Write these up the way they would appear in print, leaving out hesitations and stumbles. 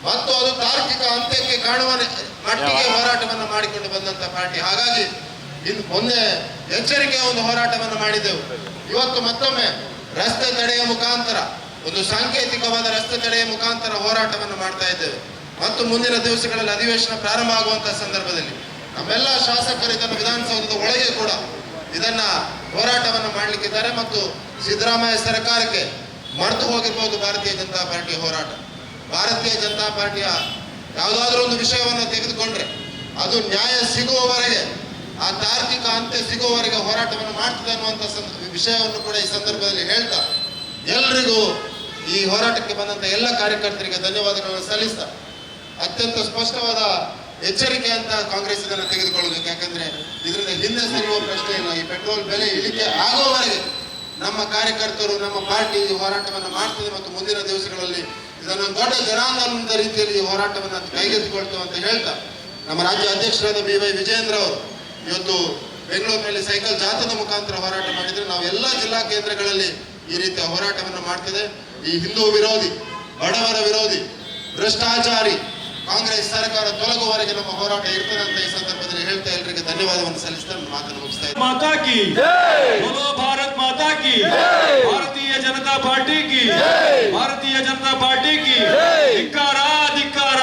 ಮತ್ತು ಅದು ತಾರ್ಕಿಕ ಅಂತ್ಯಕ್ಕೆ ಕಾಣುವ ಮಟ್ಟಿಗೆ ಹೋರಾಟವನ್ನು ಮಾಡಿಕೊಂಡು ಬಂದಂತ ಪಾರ್ಟಿ. ಹಾಗಾಗಿ ಇನ್ನು ಮೊನ್ನೆ ಎಚ್ಚರಿಕೆಯ ಒಂದು ಹೋರಾಟವನ್ನು ಮಾಡಿದೆವು. ಇವತ್ತು ಮತ್ತೊಮ್ಮೆ ರಸ್ತೆ ತಡೆಯ ಮುಖಾಂತರ, ಒಂದು ಸಾಂಕೇತಿಕವಾದ ರಸ್ತೆ ತಡೆಯ ಮುಖಾಂತರ ಹೋರಾಟವನ್ನು ಮಾಡ್ತಾ ಇದ್ದೇವೆ. ಮತ್ತು ಮುಂದಿನ ದಿವಸಗಳಲ್ಲಿ ಅಧಿವೇಶನ ಪ್ರಾರಂಭ ಆಗುವಂತಹ ಸಂದರ್ಭದಲ್ಲಿ ನಮ್ಮೆಲ್ಲ ಶಾಸಕರು ಇದನ್ನು ವಿಧಾನಸೌಧದ ಒಳಗೆ ಕೂಡ ಇದನ್ನ ಹೋರಾಟವನ್ನು ಮಾಡಲಿಕ್ಕಿದ್ದಾರೆ. ಮತ್ತು ಸಿದ್ದರಾಮಯ್ಯ ಸರ್ಕಾರಕ್ಕೆ ಮರೆತು ಹೋಗಿರ್ಬೋದು ಭಾರತೀಯ ಜನತಾ ಪಾರ್ಟಿಯ ಹೋರಾಟ. ಭಾರತೀಯ ಜನತಾ ಪಾರ್ಟಿಯ ಯಾವುದಾದ್ರೂ ಒಂದು ವಿಷಯವನ್ನು ತೆಗೆದುಕೊಂಡ್ರೆ ಅದು ನ್ಯಾಯ ಸಿಗುವವರೆಗೆ, ಆ ತಾರ್ಕಿಕ ಅಂತ್ಯ ಸಿಗುವವರೆಗೆ ಹೋರಾಟವನ್ನು ಮಾಡ್ತದೆ ಅನ್ನುವಂಥ ವಿಷಯವನ್ನು ಕೂಡ ಈ ಸಂದರ್ಭದಲ್ಲಿ ಹೇಳ್ತಾ, ಎಲ್ರಿಗೂ ಈ ಹೋರಾಟಕ್ಕೆ ಬಂದಂತ ಎಲ್ಲ ಕಾರ್ಯಕರ್ತರಿಗೆ ಧನ್ಯವಾದಗಳನ್ನು ಸಲ್ಲಿಸ್ತಾ, ಅತ್ಯಂತ ಸ್ಪಷ್ಟವಾದ ಎಚ್ಚರಿಕೆ ಅಂತ ಕಾಂಗ್ರೆಸ್ ಇದನ್ನು ತೆಗೆದುಕೊಳ್ಳಬೇಕು. ಯಾಕಂದ್ರೆ ಇದರಿಂದ ಹಿಂದೆ ಸರಿಯುವ ಪ್ರಶ್ನೆ ಇಲ್ಲ. ಈ ಪೆಟ್ರೋಲ್ ಬೆಲೆ ಇಳಿಕೆ ಆಗುವವರೆಗೆ ನಮ್ಮ ಕಾರ್ಯಕರ್ತರು, ನಮ್ಮ ಪಾರ್ಟಿ ಈ ಹೋರಾಟವನ್ನು ಮಾಡ್ತದೆ. ಮತ್ತು ಮುಂದಿನ ದಿವಸಗಳಲ್ಲಿ ಇದನ್ನು ದೊಡ್ಡ ಜನಾಂದೋಲನದ ರೀತಿಯಲ್ಲಿ ಈ ಹೋರಾಟವನ್ನು ಕೈಗೆತ್ತಿಕೊಳ್ತೇವೆ ಅಂತ ಹೇಳ್ತಾ, ನಮ್ಮ ರಾಜ್ಯ ಅಧ್ಯಕ್ಷರಾದ BY ವಿಜಯೇಂದ್ರ ಅವರು ಇವತ್ತು ಬೆಂಗಳೂರಿನಲ್ಲಿ ಸೈಕಲ್ ಜಾಥಾದ ಮುಖಾಂತರ ಹೋರಾಟ ಮಾಡಿದ್ರೆ, ನಾವು ಎಲ್ಲ ಜಿಲ್ಲಾ ಕೇಂದ್ರಗಳಲ್ಲಿ ಈ ರೀತಿಯ ಹೋರಾಟವನ್ನು ಮಾಡ್ತದೆ. ಈ ಹಿಂದೂ ವಿರೋಧಿ, ಬಡವರ ವಿರೋಧಿ, ಭ್ರಷ್ಟಾಚಾರಿ ಕಾಂಗ್ರೆಸ್ ಸರ್ಕಾರ ತೊಲಗುವವರೆಗೆ ನಮ್ಮ ಹೋರಾಟ ಇರ್ತದೆ ಅಂತ ಈ ಸಂದರ್ಭದಲ್ಲಿ ಹೇಳ್ತಾ ಎಲ್ಲರಿಗೆ ಧನ್ಯವಾದವನ್ನು ಸಲ್ಲಿಸ್ತಾ ಮಾತನ್ನು ಮುಗಿಸ್ತಾ ಇದ್ದೀನಿ. ಮಾತಾ ಕಿ बोलो भारत माता की, भारतीय जनता पार्टी की, भारतीय जनता पार्टी की ಧಿಕ್ಕಾರ ಧಿಕ್ಕಾರ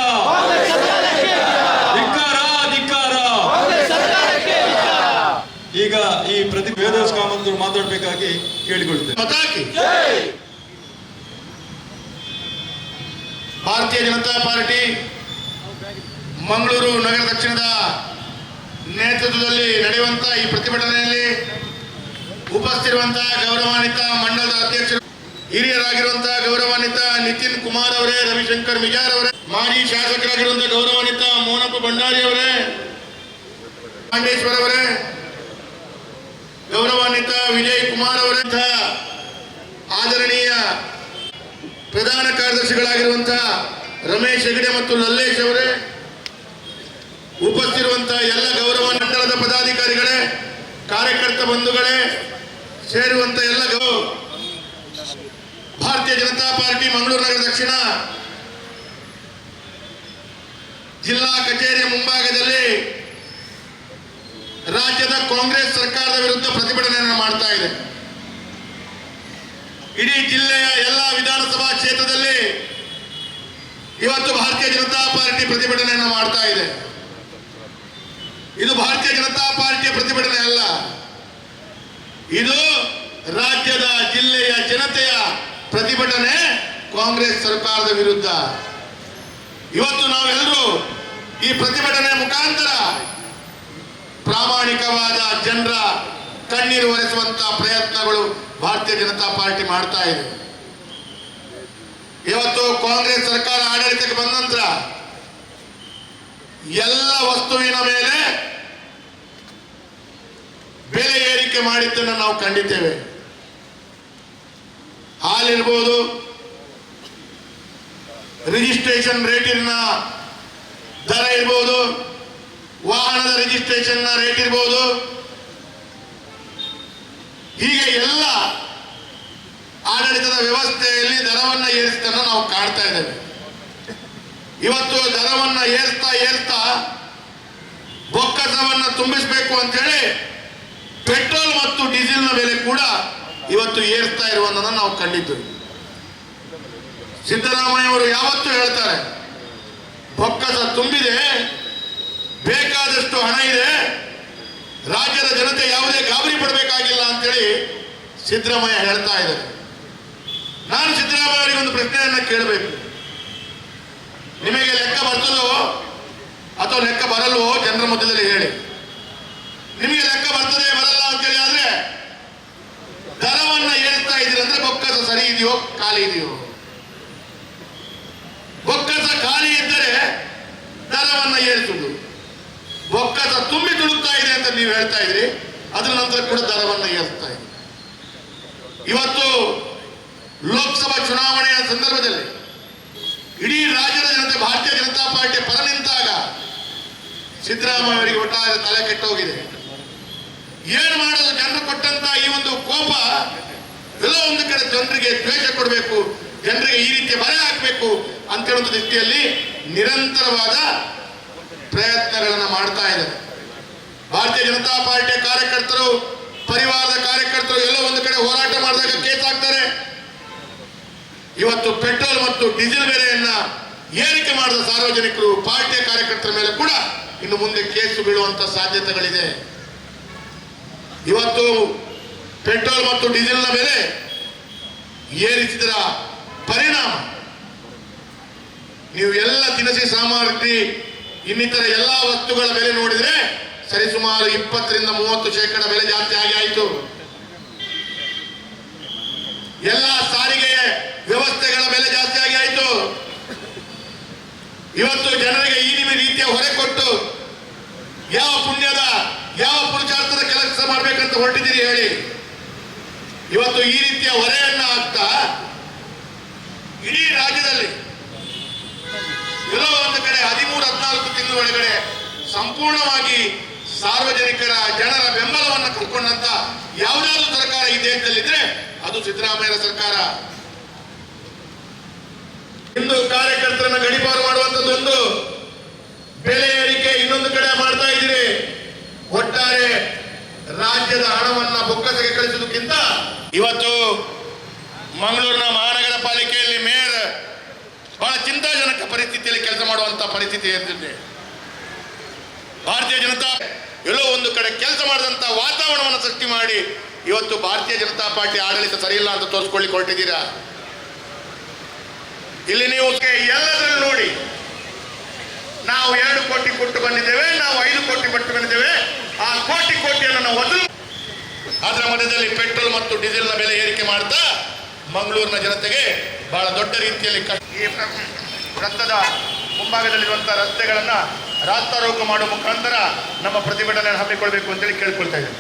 ಧಿಕ್ಕಾರ ಧಿಕ್ಕಾರ. ಈಗ ಈ ವೇದವ್ಯಾಸ ಕಾಮಂತರು ಮಾತಾಡಬೇಕಾಗಿ ಕೇಳಿಕೊಳ್ತೇನೆ. ಭಾರತೀಯ ಜನತಾ ಪಾರ್ಟಿ ಮಂಗಳೂರು ನಗರ ದಕ್ಷಿಣದ ನೇತೃತ್ವದಲ್ಲಿ ನಡೆಯುವಂತಹ ಈ ಪ್ರತಿಭಟನೆಯಲ್ಲಿ ಉಪಸ್ಥಿತಿರುವಂತಹ ಗೌರವಾನ್ವಿತ ಮಂಡಲದ ಅಧ್ಯಕ್ಷರು, ಹಿರಿಯರಾಗಿರುವಂತಹ ಗೌರವಾನ್ವಿತ ನಿತಿನ್ ಕುಮಾರ್ ಅವರೇ, ರವಿಶಂಕರ್ ಮಿಜಾರ್ ಅವರೇ, ಮಾಜಿ ಶಾಸಕರಾಗಿರುವಂತಹ ಗೌರವಾನ್ವಿತ ಮೋನಪ್ಪ ಭಂಡಾರಿ ಅವರೇ, ಪಾಂಡೇಶ್ವರ ಅವರೇ, ಗೌರವಾನ್ವಿತ ವಿಜಯ್ ಕುಮಾರ್ ಅವರೇ, ಆದರಣೀಯ ಪ್ರಧಾನ ಕಾರ್ಯದರ್ಶಿಗಳಾಗಿರುವಂತಹ ರಮೇಶ್ ಹೆಗಡೆ ಮತ್ತು ಲಲ್ಲೇಶ್ ಅವರೇ, ಉಪಸ್ಥಿತಿರುವಂತಹ ಎಲ್ಲ ಗೌರವ ಮಂಡಲದ ಪದಾಧಿಕಾರಿಗಳೇ, ಕಾರ್ಯಕರ್ತ ಬಂಧುಗಳೇ, ಸೇರುವಂತಹ ಎಲ್ಲ ಭಾರತೀಯ ಜನತಾ ಪಾರ್ಟಿ ಮಂಗಳೂರು ನಗರ ದಕ್ಷಿಣ ಜಿಲ್ಲಾ ಕಚೇರಿಯ ಮುಂಭಾಗದಲ್ಲಿ ರಾಜ್ಯದ ಕಾಂಗ್ರೆಸ್ ಸರ್ಕಾರದ ವಿರುದ್ಧ ಪ್ರತಿಭಟನೆಯನ್ನು ಮಾಡ್ತಾ ಇದೆ. ಇಡೀ ಜಿಲ್ಲೆಯ ಎಲ್ಲ ವಿಧಾನಸಭಾ ಕ್ಷೇತ್ರದಲ್ಲಿ ಇವತ್ತು ಭಾರತೀಯ ಜನತಾ ಪಾರ್ಟಿ ಪ್ರತಿಭಟನೆಯನ್ನು ಮಾಡ್ತಾ ಇದೆ. ಇದು ಭಾರತೀಯ ಜನತಾ ಪಾರ್ಟಿಯ ಪ್ರತಿಭಟನೆ ಅಲ್ಲ, ಇದು ರಾಜ್ಯದ ಜಿಲ್ಲೆಯ ಜನತೆಯ ಪ್ರತಿಭಟನೆ ಕಾಂಗ್ರೆಸ್ ಸರ್ಕಾರದ ವಿರುದ್ಧ. ಇವತ್ತು ನಾವೆಲ್ಲರೂ ಈ ಪ್ರತಿಭಟನೆ ಮುಖಾಂತರ ಪ್ರಾಮಾಣಿಕವಾದ ಜನರ ಕಣ್ಣೀರು ಒರೆಸುವಂತಹ ಪ್ರಯತ್ನಗಳು ಭಾರತೀಯ ಜನತಾ ಪಾರ್ಟಿ ಮಾಡ್ತಾ ಇದೆ. ಇವತ್ತು ಕಾಂಗ್ರೆಸ್ ಸರ್ಕಾರ ಆಡಳಿತಕ್ಕೆ ಬಂದ ನಂತರ ಎಲ್ಲ ವಸ್ತುವಿನ ಮೇಲೆ ಬೆಲೆ ಏರಿಕೆ ಮಾಡಿದ್ದನ್ನು ನಾವು ಕಂಡಿದ್ದೇವೆ. ಹಾಲಿರ್ಬೋದು, ರಿಜಿಸ್ಟ್ರೇಷನ್ ರೇಟಿನ ದರ ಇರ್ಬೋದು, ವಾಹನದ ರಿಜಿಸ್ಟ್ರೇಷನ್ ರೇಟ್ ಇರ್ಬೋದು, ಹೀಗೆ ಎಲ್ಲ ಆಡಳಿತದ ವ್ಯವಸ್ಥೆಯಲ್ಲಿ ದರವನ್ನು ಏರಿಸಿದ್ದನ್ನು ನಾವು ಕಾಣ್ತಾ ಇದ್ದೇವೆ. ಇವತ್ತು ದರವನ್ನು ಏರ್ತಾ ಬೊಕ್ಕಸವನ್ನು ತುಂಬಿಸಬೇಕು ಅಂತ ಹೇಳಿ ಪೆಟ್ರೋಲ್ ಮತ್ತು ಡೀಸೆಲ್ನ ಬೆಲೆ ಕೂಡ ಇವತ್ತು ಏರ್ತಾ ಇರುವುದನ್ನು ನಾವು ಕಂಡಿದ್ದೇವೆ. ಸಿದ್ದರಾಮಯ್ಯ ಅವರು ಯಾವತ್ತೂ ಹೇಳ್ತಾರೆ, ಬೊಕ್ಕಸ ತುಂಬಿದೆ, ಬೇಕಾದಷ್ಟು ಹಣ ಇದೆ, ರಾಜ್ಯದ ಜನತೆ ಯಾವುದೇ ಗಾಬರಿ ಪಡಬೇಕಾಗಿಲ್ಲ ಅಂತೇಳಿ ಸಿದ್ದರಾಮಯ್ಯ ಹೇಳ್ತಾ ಇದ್ದಾರೆ. ನಾನು ಸಿದ್ದರಾಮಯ್ಯ ಅವರಿಗೆ ಒಂದು ಪ್ರಶ್ನೆಯನ್ನ ಕೇಳಬೇಕು. ನಿಮಗೆ ಲೆಕ್ಕ ಬರ್ತದೋ ಅಥವಾ ಲೆಕ್ಕ ಬರಲ್ವೋ ಜನರ ಮಧ್ಯದಲ್ಲಿ ಹೇಳಿ. ನಿಮಗೆ ಲೆಕ್ಕ ಬರ್ತದೆ ಬರಲ್ಲ ಅಂತೇಳಿ ಆದ್ರೆ ದರವನ್ನ ಏರಿಸ್ತಾ ಇದ್ದೀರಿ ಅಂದ್ರೆ ಬೊಕ್ಕಸ ಸರಿ ಇದೆಯೋ ಖಾಲಿ ಇದೆಯೋ? ಬೊಕ್ಕಸ ಖಾಲಿ ಇದ್ದರೆ ದರವನ್ನ ಏರಿಸುವುದು, ಬೊಕ್ಕಸ ತುಂಬಿ ತುಳುಕ್ತಾ ಇದೆ ಅಂತ ನೀವು ಹೇಳ್ತಾ ಇದ್ರಿ, ಅದರ ನಂತರ ಕೂಡ ದರವನ್ನ ಏರಿಸ್ತಾ ಇದೆ. ಇವತ್ತು ಲೋಕಸಭಾ ಚುನಾವಣೆಯ ಸಂದರ್ಭದಲ್ಲಿ ಇಡೀ ರಾಜ್ಯದ ಜನತೆ ಭಾರತೀಯ ಜನತಾ ಪಾರ್ಟಿಯ ಪರ ನಿಂತಾಗ ಸಿದ್ದರಾಮಯ್ಯ ಅವರಿಗೆ ಒಟ್ಟಾರೆ ತಲೆ ಕೆಟ್ಟೋಗಿದೆ. ಏನು ಮಾಡೋದು? ಜನರು ಕೊಟ್ಟಂತ ಈ ಒಂದು ಕೋಪ ಎಲ್ಲ ಒಂದು ಕಡೆ ಜನರಿಗೆ ದ್ವೇಷ ಕೊಡಬೇಕು, ಜನರಿಗೆ ಈ ರೀತಿಯ ಬರೆ ಹಾಕಬೇಕು, ಅಂತ ಹೇಳುವ ದೃಷ್ಟಿಯಲ್ಲಿ ನಿರಂತರವಾದ ಪ್ರಯತ್ನಗಳನ್ನು ಮಾಡ್ತಾ ಇದ್ದಾರೆ. ಭಾರತೀಯ ಜನತಾ ಪಾರ್ಟಿಯ ಕಾರ್ಯಕರ್ತರು, ಪರಿವಾರದ ಕಾರ್ಯಕರ್ತರು ಎಲ್ಲ ಒಂದು ಕಡೆ ಹೋರಾಟ ಮಾಡಿದಾಗ ಕೇಸ್ ಹಾಕ್ತಾರೆ. ಇವತ್ತು ಪೆಟ್ರೋಲ್ ಮತ್ತು ಡೀಸೆಲ್ ಬೆಲೆಯನ್ನ ಏರಿಕೆ ಮಾಡಿದ ಸಾರ್ವಜನಿಕರು, ಪಾರ್ಟಿಯ ಕಾರ್ಯಕರ್ತರ ಮೇಲೆ ಕೂಡ ಇನ್ನು ಮುಂದೆ ಕೇಸು ಬೀಳುವಂತ ಸಾಧ್ಯತೆಗಳಿದೆ. ಇವತ್ತು ಪೆಟ್ರೋಲ್ ಮತ್ತು ಡೀಸೆಲ್ನ ಬೆಲೆ ಏರಿಸಿದರ ಪರಿಣಾಮ ನೀವು ಎಲ್ಲ ದಿನಸಿ ಸಾಮಗ್ರಿ ಇನ್ನಿತರ ಎಲ್ಲಾ ವಸ್ತುಗಳ ಬೆಲೆ ನೋಡಿದ್ರೆ ಸರಿಸುಮಾರು 20 ರಿಂದ 30% ಬೆಲೆ ಜಾಸ್ತಿ ಆಗಿ ಆಯಿತು. ಎಲ್ಲ ಸಾರಿಗೆ ವ್ಯವಸ್ಥೆಗಳ ಬೆಲೆ ಜಾಸ್ತಿ ಆಗಿ ಆಯಿತು. ಇವತ್ತು ಜನರಿಗೆ ಈ ರೀತಿಯ ಹೊರೆ ಕೊಟ್ಟು ಯಾವ ಪುಣ್ಯದ ಯಾವ ಪುರುಷಾರ್ಥದ ಕೆಲಸ ಮಾಡ್ಬೇಕಂತ ಹೊರಟಿದ್ದೀರಿ ಹೇಳಿ. ಇವತ್ತು ಈ ರೀತಿಯ ಹೊರೆಯನ್ನ ಹಾಕ್ತಾ ಇಡೀ ರಾಜ್ಯದಲ್ಲಿ ಎಲ್ಲೋ ಒಂದು ಕಡೆ 13-14 ತಿಂಗಳ ಒಳಗಡೆ ಸಂಪೂರ್ಣವಾಗಿ ಸಾರ್ವಜನಿಕರ ಜನರ ಬೆಂಬಲವನ್ನು ಕಳ್ಕೊಂಡಂತ ಯಾವುದಾದ್ರೂ ಸರ್ಕಾರ ಈ ದೇಶದಲ್ಲಿದ್ರೆ ಅದು ಸಿದ್ದರಾಮಯ್ಯ ಸರ್ಕಾರ. ಇಂದು ಕಾರ್ಯಕರ್ತರನ್ನ ಗಡಿಪಾರು ಮಾಡುವಂತದ್ದೊಂದು ಬೆಲೆ ಏರಿಕೆ, ಇನ್ನೊಂದು ಕಡೆ ಮಾಡ್ತಾ ಇದ್ದೀರಿ. ಒಟ್ಟಾರೆ ರಾಜ್ಯದ ಹಣವನ್ನ ಬೊಕ್ಕಸಕ್ಕೆ ಕಳಿಸುವುದಕ್ಕಿಂತ ಇವತ್ತು ಮಂಗಳೂರಿನ ಮಹಾನಗರ ಪಾಲಿಕೆಯಲ್ಲಿ ಮೇಯರ್ ಬಹಳ ಚಿಂತಾಜನಕ ಪರಿಸ್ಥಿತಿಯಲ್ಲಿ ಕೆಲಸ ಮಾಡುವಂತ ಪರಿಸ್ಥಿತಿ ಎದ್ದಿದೆ. ಭಾರತೀಯ ಜನತಾ ಎಲ್ಲೋ ಒಂದು ಕಡೆ ಕೆಲಸ ಮಾಡಿದಂತ ವಾತಾವರಣವನ್ನು ಸೃಷ್ಟಿ ಮಾಡಿ ಇವತ್ತು ಭಾರತೀಯ ಜನತಾ ಪಾರ್ಟಿ ಆಡಳಿತ ಸರಿಯಿಲ್ಲ ಅಂತ ತೋರಿಸ್ಕೊಳ್ಳಿ ಹೊರಟಿದ್ದೀರಾ. ಇಲ್ಲಿ ನೀವು ಎಲ್ಲದರಲ್ಲೂ ನೋಡಿ, ನಾವು 2 ಕೋಟಿ ಕೊಟ್ಟು ಬಂದಿದ್ದೇವೆ, ನಾವು 5 ಕೋಟಿ ಕೊಟ್ಟು ಬಂದಿದ್ದೇವೆ. ಆ ಕೋಟಿಯನ್ನು ನಾವು ವಸೂಲು, ಅದರ ಮಧ್ಯದಲ್ಲಿ ಪೆಟ್ರೋಲ್ ಮತ್ತು ಡೀಸೆಲ್ನ ಬೆಲೆ ಏರಿಕೆ ಮಾಡ್ತಾ ಮಂಗಳೂರಿನ ಜನತೆಗೆ ಬಹಳ ದೊಡ್ಡ ರೀತಿಯಲ್ಲಿ ಈ ವೃತ್ತದ ಮುಂಭಾಗದಲ್ಲಿರುವಂತಹ ರಸ್ತೆಗಳನ್ನ ರಾಸ್ತಾರೋಕೋ ಮಾಡುವ ಮುಖಾಂತರ ನಮ್ಮ ಪ್ರತಿಭಟನೆಯನ್ನು ಹಮ್ಮಿಕೊಳ್ಬೇಕು ಅಂತೇಳಿ ಕೇಳ್ಕೊಳ್ತಾ ಇದ್ದೇನೆ.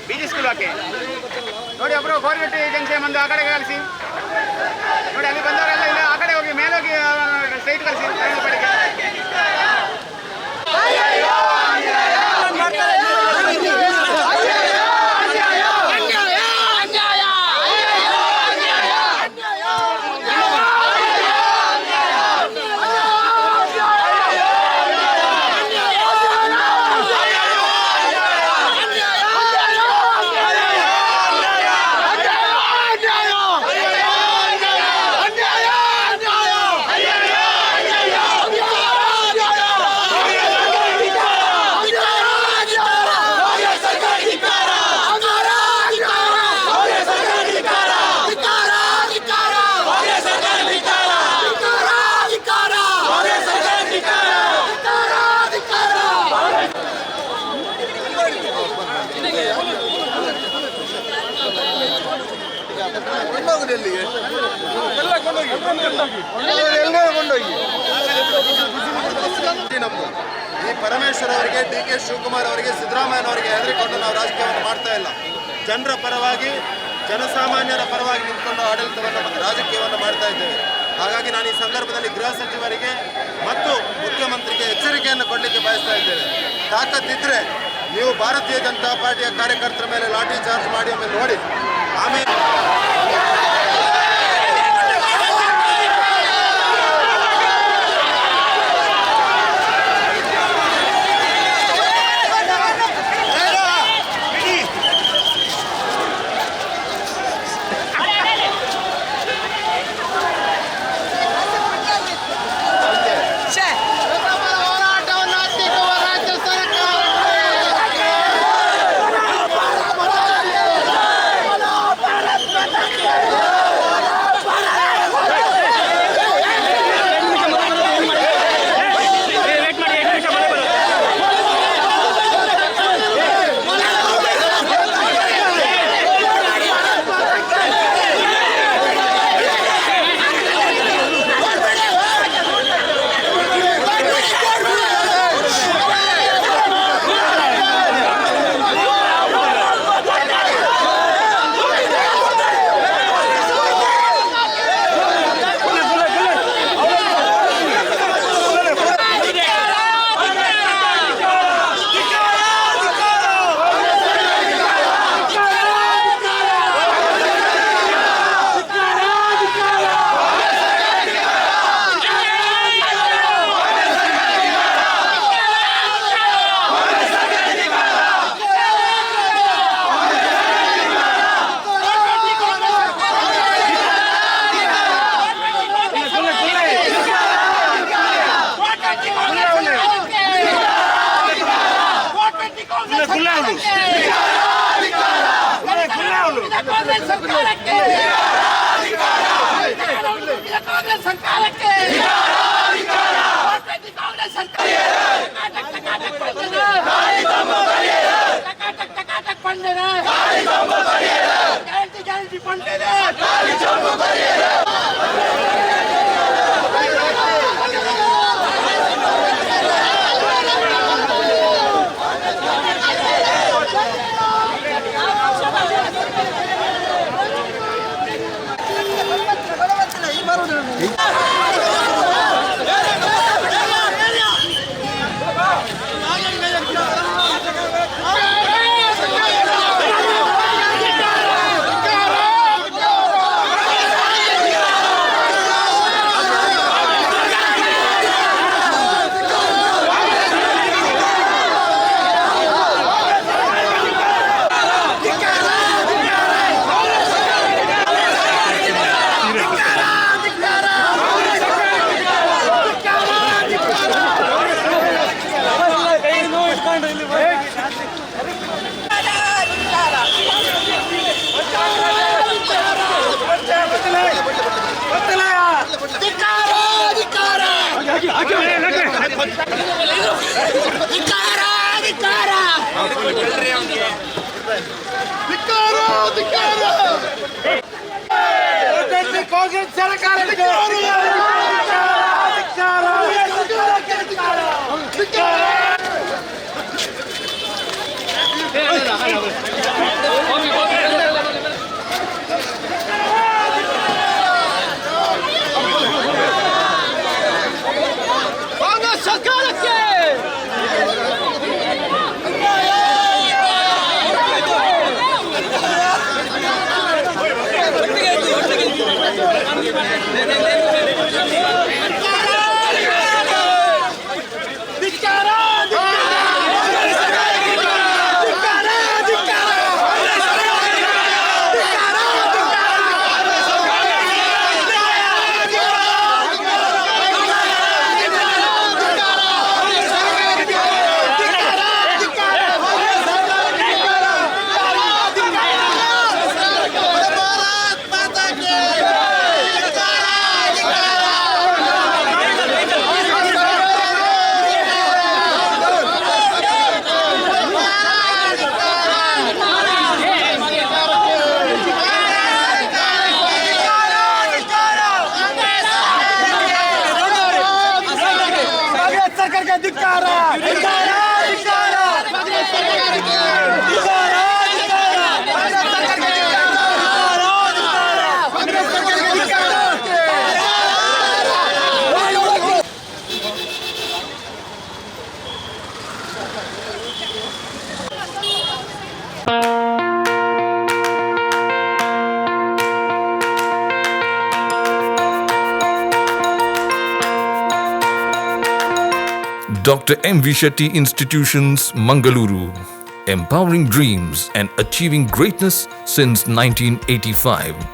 ಬಿಜಿ ಸ್ಕೂಲ್ ಹಾಕಿ ನೋಡಿ. ಒಬ್ರು ಗೋರ್ಗಟ್ಟಿ ಜಂಕ್ಷನ್ ಬಂದು ಆ ಕಡೆ ಕಳಿಸಿ ನೋಡಿ. ಅಲ್ಲಿ ಬಂದವರೆಲ್ಲ ಇಲ್ಲ ಆ ಕಡೆ ಹೋಗಿ ಮೇಲೋಗಿ ಸ್ಟ್ರೈಟ್ ಕಳಿಸಿ ಪಡಿಗೆ. ನಮ್ದು ಈ ಪರಮೇಶ್ವರ್ ಅವರಿಗೆ, ಡಿ ಕೆ ಶಿವಕುಮಾರ್ ಅವರಿಗೆ, ಸಿದ್ದರಾಮಯ್ಯನವರಿಗೆ ಹೆದರಿಕೊಂಡು ನಾವು ರಾಜಕೀಯವನ್ನು ಮಾಡ್ತಾ ಇಲ್ಲ. ಜನರ ಪರವಾಗಿ, ಜನಸಾಮಾನ್ಯರ ಪರವಾಗಿ ನಿಂತ್ಕೊಂಡು ಆಡಳಿತವನ್ನು ಮತ್ತು ರಾಜಕೀಯವನ್ನು ಮಾಡ್ತಾ ಇದ್ದೇವೆ. ಹಾಗಾಗಿ ನಾನು ಈ ಸಂದರ್ಭದಲ್ಲಿ ಗೃಹ ಸಚಿವರಿಗೆ ಮತ್ತು ಮುಖ್ಯಮಂತ್ರಿಗೆ ಎಚ್ಚರಿಕೆಯನ್ನು ಕೊಡಲಿಕ್ಕೆ ಬಯಸ್ತಾ ಇದ್ದೇವೆ. ತಾಕತ್ತಿದ್ರೆ ನೀವು ಭಾರತೀಯ ಜನತಾ ಪಾರ್ಟಿಯ ಕಾರ್ಯಕರ್ತರ ಮೇಲೆ ಲಾಠಿ ಚಾರ್ಜ್ ಮಾಡಿ ಒಮ್ಮೆ ನೋಡಿ. ಆಮೇಲೆ ಕಾಂಗ್ರೆಸ್ ಸರ್ಕಾರಕ್ಕೆ ಧಿಕ್ಕಾರ Dr. M.V. Shetty Institutions, Mangaluru. Empowering dreams and achieving greatness since 1985.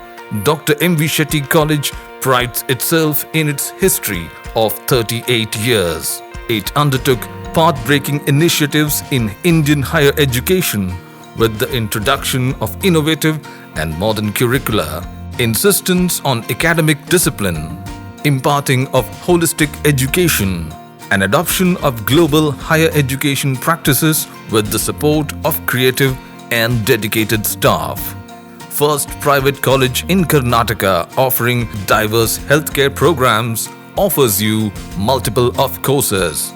Dr. M.V. Shetty College prides itself in its history of 38 years. It undertook path-breaking initiatives in Indian higher education with the introduction of innovative and modern curricula, insistence on academic discipline, imparting of holistic education, and adoption of global higher education practices with the support of creative and dedicated staff. First private college in Karnataka offering diverse healthcare programs offers you multiple of courses.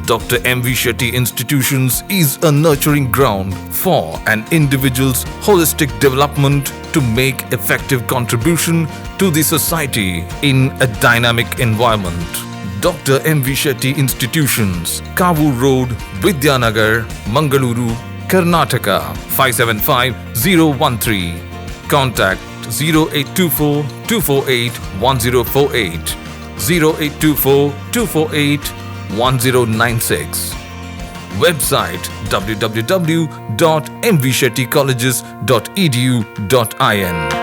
Dr. M.V. Shetty Institutions is a nurturing ground for an individual's holistic development to make effective contribution to the society in a dynamic environment. Dr. M.V. Shetty Institutions, Kavu Road, Vidyanagar, Mangaluru, Karnataka 575013. Contact 0824 248 1048, 0824 248 1096. Website www.mvshettycolleges.edu.in.